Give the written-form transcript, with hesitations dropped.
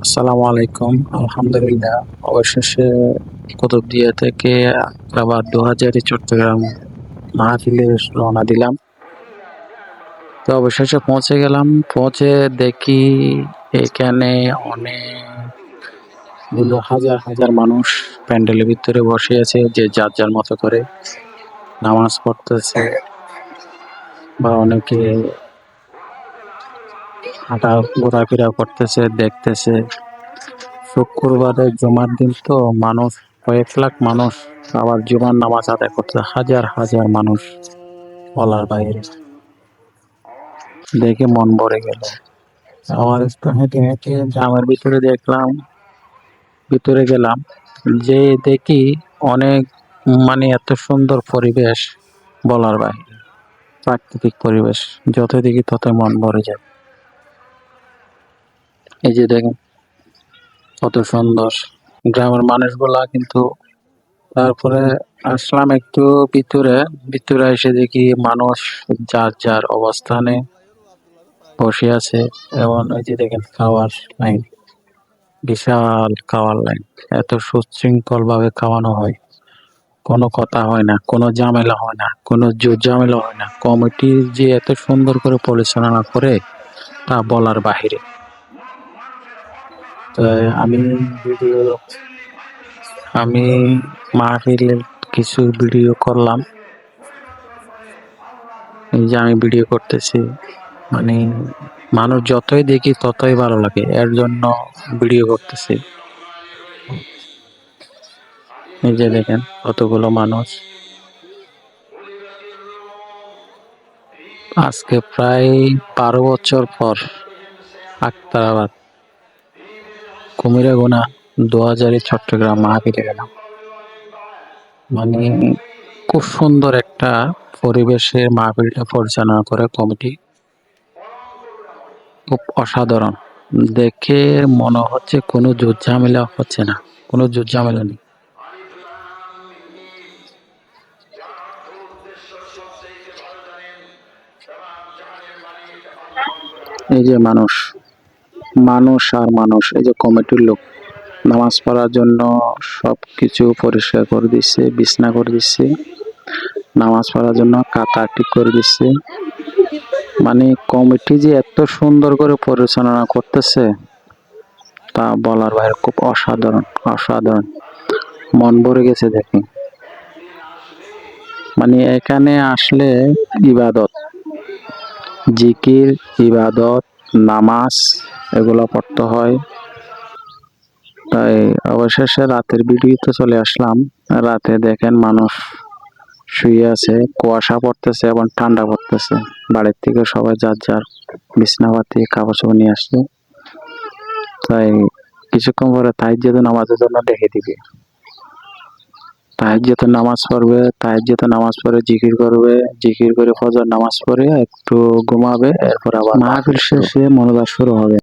আসসালামু আলাইকুম। আলহামদুলিল্লাহ, অবশেষে কুতুবদিয়া থেকে আবার ২০০০ চট্টগ্রাম মাহফিলে রওনা দিলাম। তো অবশেষে পৌঁছে গেলাম। পৌঁছে দেখি এখানে অনেকগুলো হাজার হাজার মানুষ প্যান্ডেলের ভিতরে বসে আছে, যে যার যার মতো করে নামাজ পড়তেছে বা অনেকে হাঁটা ঘোরাফেরা করতেছে, দেখতেছে। শুক্রবারে জুমার দিন তো মানুষ কয়েক লাখ মানুষ আবার জুমার নামাজ আদায় করতে হাজার হাজার মানুষ বলার বাইরে। দেখে মন ভরে গেল। আবার একটু হেঁটে হেঁটে গ্রামের ভিতরে দেখলাম, ভিতরে গেলাম, যে দেখি অনেক এত সুন্দর পরিবেশ বলার বাইরে। প্রাকৃতিক পরিবেশ যত দেখি তত মন ভরে যায়। এই যে দেখেন কত সুন্দর গ্রামের মানুষগুলা কিন্তু। তারপরে আসলাম একটু ভিতরে। ভিতরে এসে দেখি মানুষ যার যার অবস্থানে বসে আছে, এবং ওই যে দেখেন খাওয়ার লাইন, বিশাল খাওয়ার লাইন। এত সুশৃঙ্খল ভাবে খাওয়ানো হয়, কোনো কথা হয় না, কোনো ঝামেলা হয় না, কোনো ঝামেলা হয় না। কমিটি যে এত সুন্দর করে পরিচালনা করে তা বলার বাহিরে। তো ভিডিও আমি মাহফিলের কিছু ভিডিও করলাম। এই যে আমি ভিডিও করতেছি, মানে মানুষ যতই দেখি ততই ভালো লাগে, এর জন্য ভিডিও করতেছি। এই যে দেখেন কতগুলো মানুষ। আজকে প্রায় 12 বছর পর আক্তারাবাদ কুমিরাগোনা ২০০০ চট্টগ্রাম মাহফিলে গেলাম। মানে খুব সুন্দর একটা পরিবেশে মাহফিলটা পরিচালনা করে কমিটি। খুব অসাধারণ। দেখে মনে হচ্ছে কোনো যুদ্ধ ঝামেলা হচ্ছে না, কোনো যুদ্ধ ঝামেলা নেই। এই যে মানুষ, মানুষ আর মানুষ। এই যে কমিটির লোক নামাজ পড়ার জন্য সবকিছু পরিষ্কার করে দিচ্ছে, বিছনা করে দিচ্ছে, নামাজ পড়ার জন্য কাতা ঠিক করে দিচ্ছে। মানে কমিটি যে এত সুন্দর করে পরিচালনা করতেছে তা বলার বাইরে। খুব অসাধারণ, অসাধারণ। মন ভরে গেছে দেখে। মানে এখানে আসলে ইবাদত, জিকির, ইবাদত, নামাজ এগুলো পড়তে হয়। তাই অবশেষে রাতের ভিডিওতে চলে আসলাম। রাতে দেখেন মানুষ শুয়ে আছে, কুয়াশা পড়তেছে এবং ঠান্ডা পড়তেছে। বাড়ির থেকে সবাই যার যার বিছনাপাতি কাপড় চোপড় নিয়ে আসছে। তাই কিছুক্ষণ পরে তাহাজ্জুদের নামাজের জন্য ডেকে দিবে। তাহাজ্জুদের নামাজ পড়বে, তাহাজ্জুদের নামাজ পড়ে জিকির করবে, জিকির করে ফজর নামাজ পড়ে একটু ঘুমাবে, এরপর আবার মাহফিল শেষে মোনাজাত শুরু হবে।